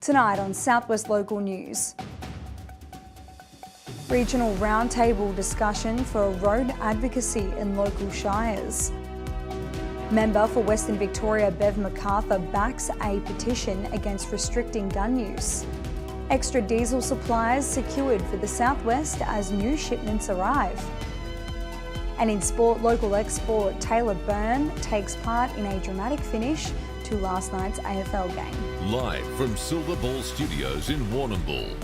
Tonight on Southwest Local News. Regional roundtable discussion for road advocacy in local shires. Member for Western Victoria Bev MacArthur backs a petition against restricting gun use. Extra diesel supplies secured for the southwest as new shipments arrive. And in sport, local export Taylor Byrne takes part in a dramatic finish to last night's AFL game. Live from Silver Ball Studios in Warrnambool,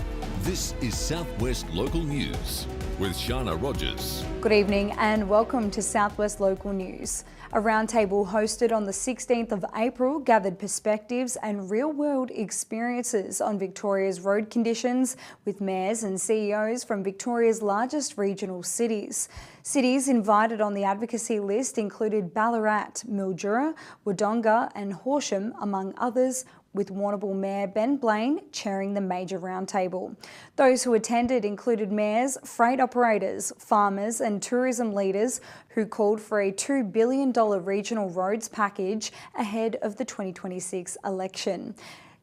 this is Southwest Local News with Sharna Rogers. Good evening and welcome to Southwest Local News. A roundtable hosted on the 16th of April gathered perspectives and real-world experiences on Victoria's road conditions with mayors and CEOs from Victoria's largest regional cities. Cities invited on the advocacy list included Ballarat, Mildura, Wodonga and Horsham, among others, with Warrnambool Mayor Ben Blaine chairing the major roundtable. Those who attended included mayors, freight operators, farmers and tourism leaders who called for a $2 billion regional roads package ahead of the 2026 election.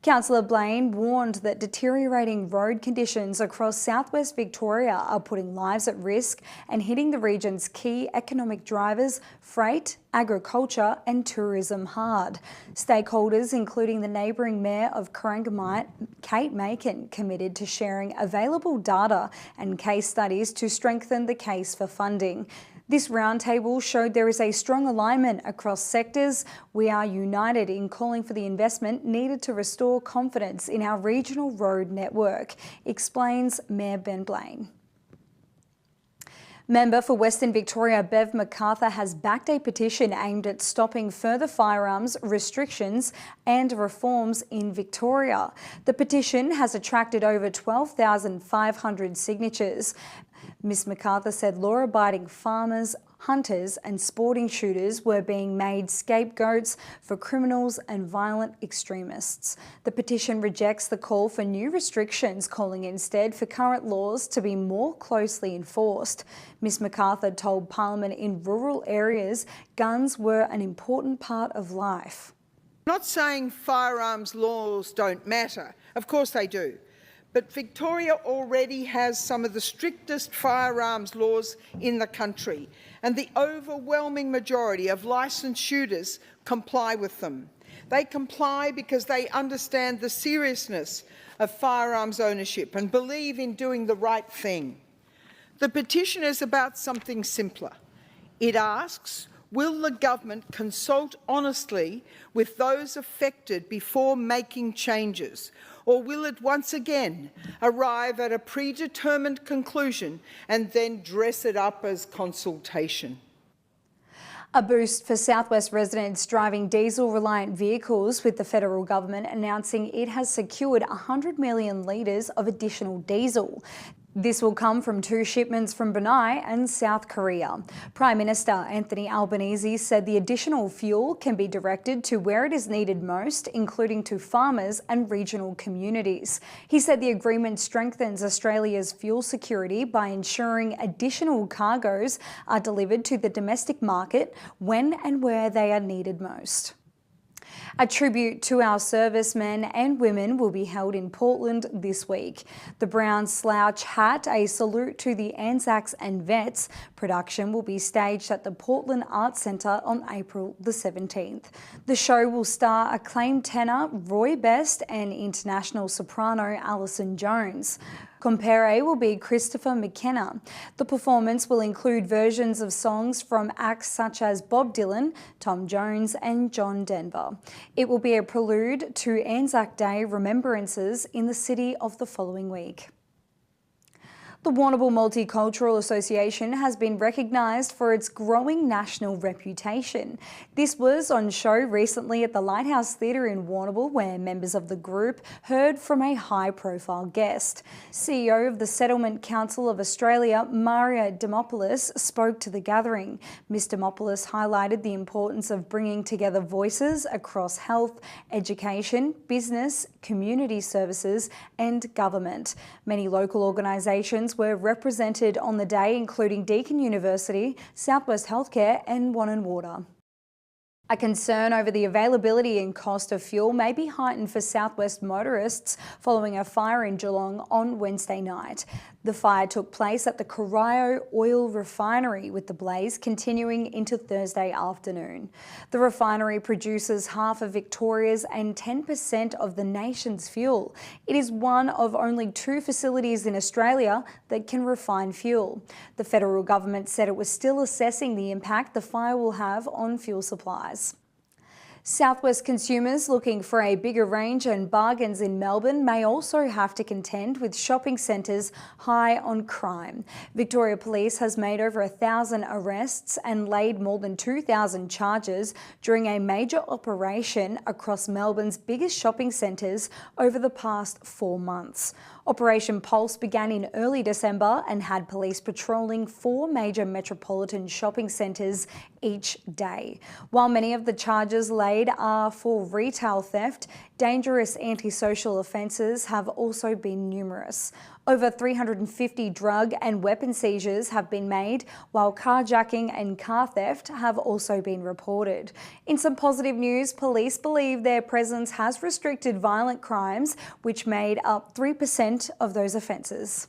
Councillor Blaine warned that deteriorating road conditions across southwest Victoria are putting lives at risk and hitting the region's key economic drivers, freight, agriculture and tourism hard. Stakeholders, including the neighbouring Mayor of Corangamite, Kate Macon, committed to sharing available data and case studies to strengthen the case for funding. This roundtable showed there is a strong alignment across sectors. We are united in calling for the investment needed to restore confidence in our regional road network, explains Mayor Ben Blaine. Member for Western Victoria Bev MacArthur has backed a petition aimed at stopping further firearms restrictions and reforms in Victoria. The petition has attracted over 12,500 signatures. Ms MacArthur said law-abiding farmers, hunters and sporting shooters were being made scapegoats for criminals and violent extremists. The petition rejects the call for new restrictions, calling instead for current laws to be more closely enforced. Ms MacArthur told Parliament in rural areas guns were an important part of life. I'm not saying firearms laws don't matter. Of course they do. But Victoria already has some of the strictest firearms laws in the country, and the overwhelming majority of licensed shooters comply with them. They comply because they understand the seriousness of firearms ownership and believe in doing the right thing. The petition is about something simpler. It asks, will the government consult honestly with those affected before making changes? Or will it once again arrive at a predetermined conclusion and then dress it up as consultation? A boost for Southwest residents driving diesel-reliant vehicles, with the federal government announcing it has secured 100 million litres of additional diesel. This will come from 2 shipments from Brunei and South Korea. Prime Minister Anthony Albanese said the additional fuel can be directed to where it is needed most, including to farmers and regional communities. He said the agreement strengthens Australia's fuel security by ensuring additional cargoes are delivered to the domestic market when and where they are needed most. A tribute to our servicemen and women will be held in Portland this week. The Brown Slouch Hat, a salute to the Anzacs and vets, production will be staged at the Portland Arts Centre on April the 17th. The show will star acclaimed tenor Roy Best and international soprano Alison Jones. Compere will be Christopher McKenna. The performance will include versions of songs from acts such as Bob Dylan, Tom Jones and John Denver. It will be a prelude to Anzac Day remembrances in the city of the following week. The Warrnambool Multicultural Association has been recognised for its growing national reputation. This was on show recently at the Lighthouse Theatre in Warrnambool, where members of the group heard from a high-profile guest. CEO of the Settlement Council of Australia, Maria Demopoulos, spoke to the gathering. Ms Demopoulos highlighted the importance of bringing together voices across health, education, business, community services and government. Many local organisations were represented on the day, including Deakin University, Southwest Healthcare and One and Water. A concern over the availability and cost of fuel may be heightened for Southwest motorists following a fire in Geelong on Wednesday night. The fire took place at the Corio oil refinery, with the blaze continuing into Thursday afternoon. The refinery produces half of Victoria's and 10% of the nation's fuel. It is one of only 2 facilities in Australia that can refine fuel. The federal government said it was still assessing the impact the fire will have on fuel supplies. Southwest consumers looking for a bigger range and bargains in Melbourne may also have to contend with shopping centres high on crime. Victoria Police has made over 1,000 arrests and laid more than 2,000 charges during a major operation across Melbourne's biggest shopping centres over the past 4 months. Operation Pulse began in early December and had police patrolling 4 major metropolitan shopping centres each day. While many of the charges laid are for retail theft, dangerous antisocial offences have also been numerous. Over 350 drug and weapon seizures have been made, while carjacking and car theft have also been reported. In some positive news, police believe their presence has restricted violent crimes, which made up 3% of those offences.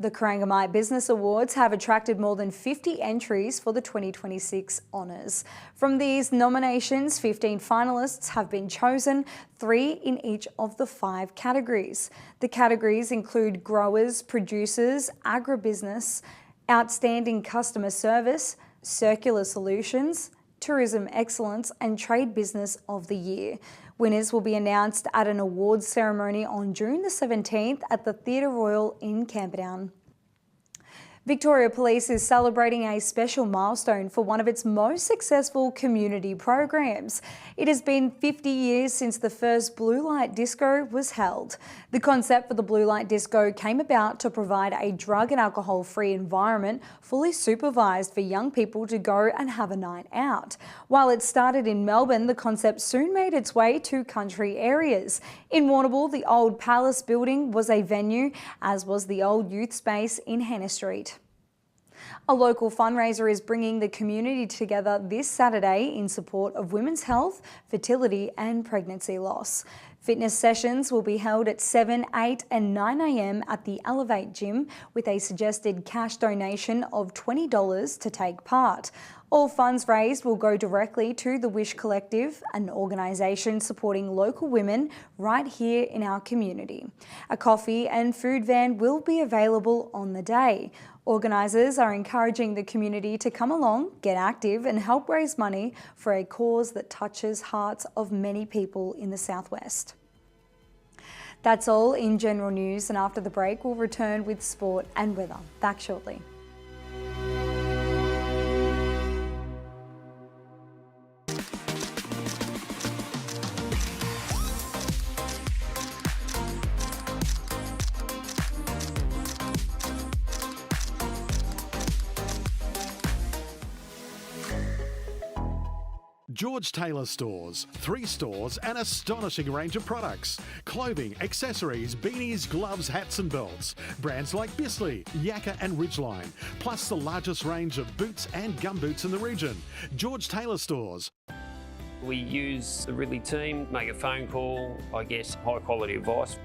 The Corangamite Business Awards have attracted more than 50 entries for the 2026 honours. From these nominations, 15 finalists have been chosen, 3 in each of the 5 categories. The categories include growers, producers, agribusiness, outstanding customer service, circular solutions, tourism excellence and trade business of the year. Winners will be announced at an awards ceremony on June the 17th at the Theatre Royal in Camperdown. Victoria Police is celebrating a special milestone for one of its most successful community programs. It has been 50 years since the first Blue Light Disco was held. The concept for the Blue Light Disco came about to provide a drug and alcohol-free environment fully supervised for young people to go and have a night out. While it started in Melbourne, the concept soon made its way to country areas. In Warrnambool, the old Palace building was a venue, as was the old youth space in Hannah Street. A local fundraiser is bringing the community together this Saturday in support of women's health, fertility and pregnancy loss. Fitness sessions will be held at 7, 8 and 9 a.m. at the Elevate Gym, with a suggested cash donation of $20 to take part. All funds raised will go directly to the Wish Collective, an organisation supporting local women right here in our community. A coffee and food van will be available on the day. Organisers are encouraging the community to come along, get active and help raise money for a cause that touches hearts of many people in the Southwest. That's all in general news, and after the break we'll return with sport and weather. Back shortly. George Taylor Stores, 3 stores, an astonishing range of products. Clothing, accessories, beanies, gloves, hats and belts. Brands like Bisley, Yakka and Ridgeline. Plus the largest range of boots and gumboots in the region. George Taylor Stores. We use the Ridley team, make a phone call, I guess high quality advice.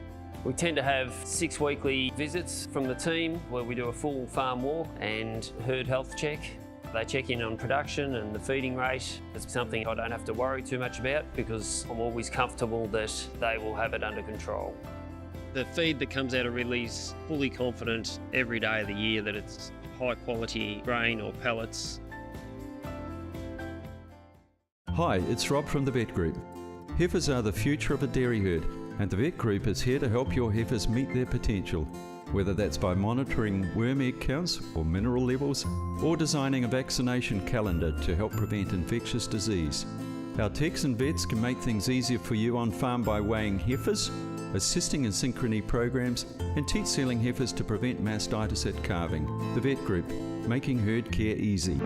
We tend to have 6 weekly visits from the team where we do a full farm walk and herd health check. They check in on production and the feeding rate. It's something I don't have to worry too much about because I'm always comfortable that they will have it under control. The feed that comes out of Ridley's fully confident every day of the year that it's high quality grain or pellets. Hi, it's Rob from the Vet Group. Heifers are the future of a dairy herd, and the Vet Group is here to help your heifers meet their potential. Whether that's by monitoring worm egg counts or mineral levels, or designing a vaccination calendar to help prevent infectious disease. Our techs and vets can make things easier for you on farm by weighing heifers, assisting in synchrony programs, and teat sealing heifers to prevent mastitis at calving. The Vet Group, making herd care easy.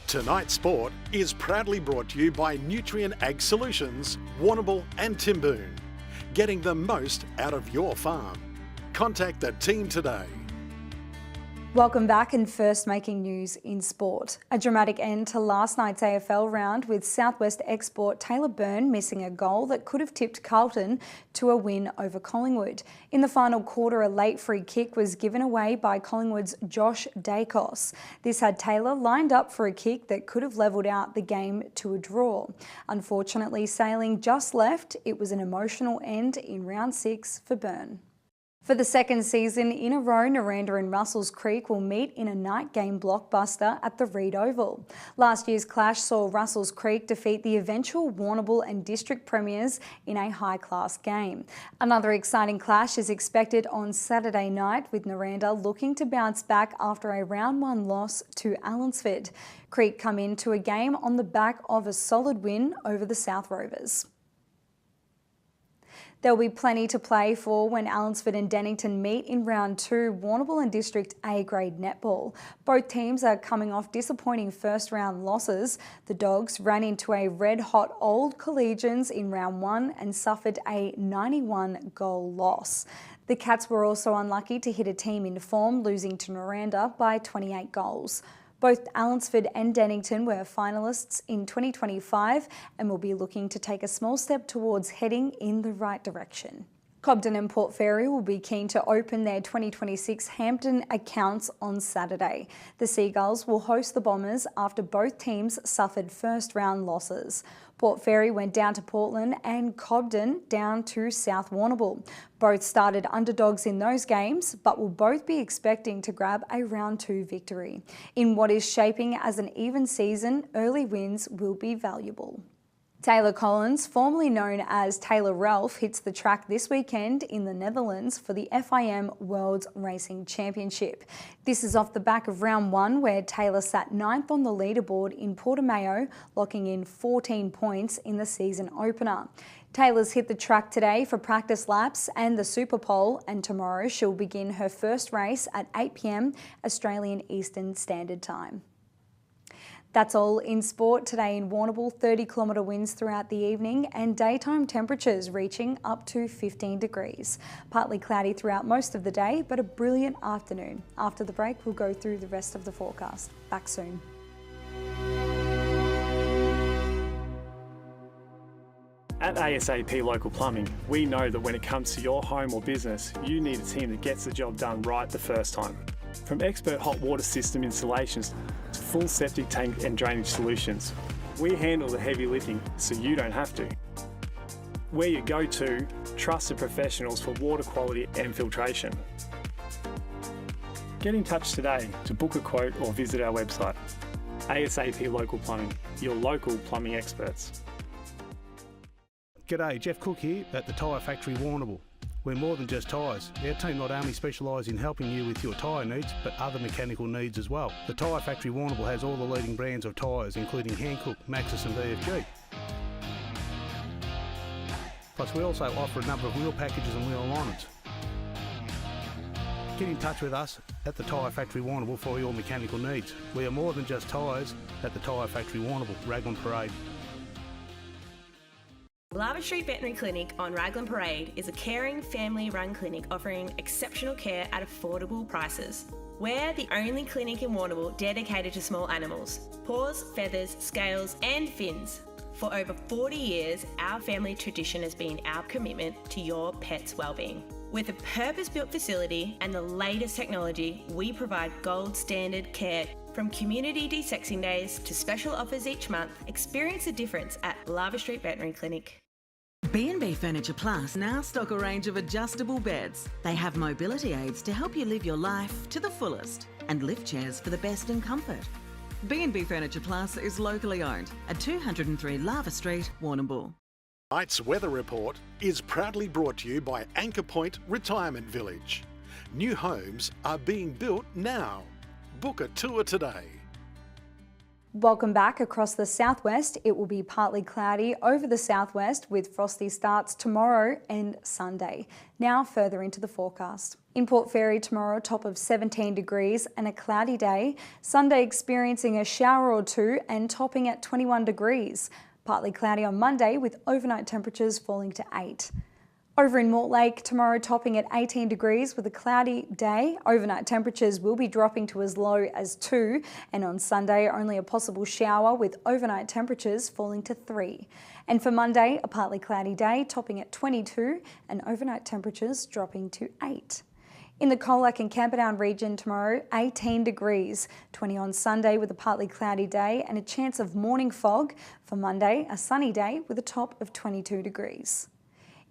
Tonight's sport is proudly brought to you by Nutrient Ag Solutions, Warrnambool and Timboon. Getting the most out of your farm. Contact the team today. Welcome back, and first making news in sport. A dramatic end to last night's AFL round with Southwest export Taylor Byrne missing a goal that could have tipped Carlton to a win over Collingwood. In the final quarter, a late free kick was given away by Collingwood's Josh Dacos. This had Taylor lined up for a kick that could have levelled out the game to a draw. Unfortunately, sailing just left. It was an emotional end in round 6 for Byrne. For the second season in a row, Naranda and Russells Creek will meet in a night game blockbuster at the Reed Oval. Last year's clash saw Russells Creek defeat the eventual Warrnambool and District Premiers in a high-class game. Another exciting clash is expected on Saturday night, with Naranda looking to bounce back after a round 1 loss to Allansford. Creek come into a game on the back of a solid win over the South Rovers. There'll be plenty to play for when Allansford and Dennington meet in round 2 Warrnambool and District A-grade netball. Both teams are coming off disappointing first round losses. The Dogs ran into a red-hot Old Collegians in round 1 and suffered a 91-goal loss. The Cats were also unlucky to hit a team in form, losing to Naranda by 28 goals. Both Allansford and Dennington were finalists in 2025 and will be looking to take a small step towards heading in the right direction. Cobden and Port Fairy will be keen to open their 2026 Hampton accounts on Saturday. The Seagulls will host the Bombers after both teams suffered first-round losses. Port Fairy went down to Portland and Cobden down to South Warrnambool. Both started underdogs in those games, but will both be expecting to grab a round 2 victory. In what is shaping as an even season, early wins will be valuable. Taylor Collins, formerly known as Taylor Ralph, hits the track this weekend in the Netherlands for the FIM World Racing Championship. This is off the back of round 1, where Taylor sat 9th on the leaderboard in Portimao, locking in 14 points in the season opener. Taylor's hit the track today for practice laps and the Super Pole, and tomorrow she'll begin her first race at 8 p.m. Australian Eastern Standard Time. That's all in sport today in Warrnambool. 30-kilometre winds throughout the evening and daytime temperatures reaching up to 15 degrees. Partly cloudy throughout most of the day, but a brilliant afternoon. After the break, we'll go through the rest of the forecast. Back soon. At ASAP Local Plumbing, we know that when it comes to your home or business, you need a team that gets the job done right the first time. From expert hot water system installations to full septic tank and drainage solutions, we handle the heavy lifting so you don't have to. We're your go-to, trusted professionals for water quality and filtration. Get in touch today to book a quote or visit our website. ASAP Local Plumbing, your local plumbing experts. G'day, Jeff Cook here at the Tyre Factory Warrnambool. We're more than just tyres. Our team not only specialise in helping you with your tyre needs, but other mechanical needs as well. The Tyre Factory Warrnambool has all the leading brands of tyres, including Hankook, Maxxis and VFG. Plus we also offer a number of wheel packages and wheel alignments. Get in touch with us at the Tyre Factory Warrnambool for your mechanical needs. We are more than just tyres at the Tyre Factory Warrnambool, Raglan Parade. Lava Street Veterinary Clinic on Raglan Parade is a caring, family-run clinic offering exceptional care at affordable prices. We're the only clinic in Warrnambool dedicated to small animals. Paws, feathers, scales and fins. For over 40 years, our family tradition has been our commitment to your pet's wellbeing. With a purpose-built facility and the latest technology, we provide gold standard care. From community de-sexing days to special offers each month, experience the difference at Lava Street Veterinary Clinic. B&B Furniture Plus now stock a range of adjustable beds. They have mobility aids to help you live your life to the fullest and lift chairs for the best in comfort. B&B Furniture Plus is locally owned at 203 Lava Street, Warrnambool. Tonight's weather report is proudly brought to you by Anchor Point Retirement Village. New homes are being built now. Book a tour today. Welcome back. Across the southwest, it will be partly cloudy over the southwest with frosty starts tomorrow and Sunday. Now further into the forecast. In Port Fairy tomorrow, top of 17 degrees and a cloudy day. Sunday experiencing a shower or two and topping at 21 degrees. Partly cloudy on Monday with overnight temperatures falling to 8. Over in Mortlake, tomorrow topping at 18 degrees with a cloudy day. Overnight temperatures will be dropping to as low as 2, and on Sunday only a possible shower with overnight temperatures falling to 3. And for Monday, a partly cloudy day topping at 22 and overnight temperatures dropping to 8. In the Colac and Camperdown region tomorrow, 18 degrees, 20 on Sunday with a partly cloudy day and a chance of morning fog. For Monday, a sunny day with a top of 22 degrees.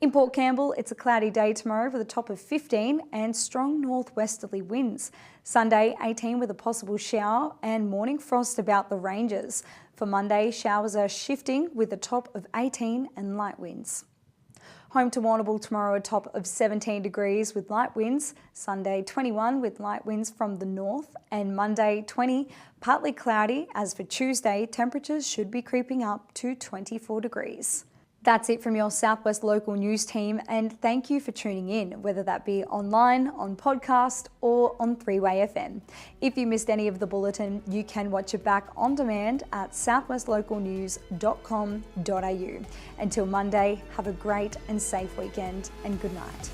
In Port Campbell, it's a cloudy day tomorrow with a top of 15 and strong northwesterly winds. Sunday, 18 with a possible shower and morning frost about the ranges. For Monday, showers are shifting with a top of 18 and light winds. Home to Warrnambool tomorrow, a top of 17 degrees with light winds. Sunday, 21 with light winds from the north. And Monday, 20, partly cloudy. As for Tuesday, temperatures should be creeping up to 24 degrees. That's it from your Southwest Local News team, and thank you for tuning in, whether that be online, on podcast or on 3-Way FM. If you missed any of the bulletin, you can watch it back on demand at southwestlocalnews.com.au. Until Monday, have a great and safe weekend and good night.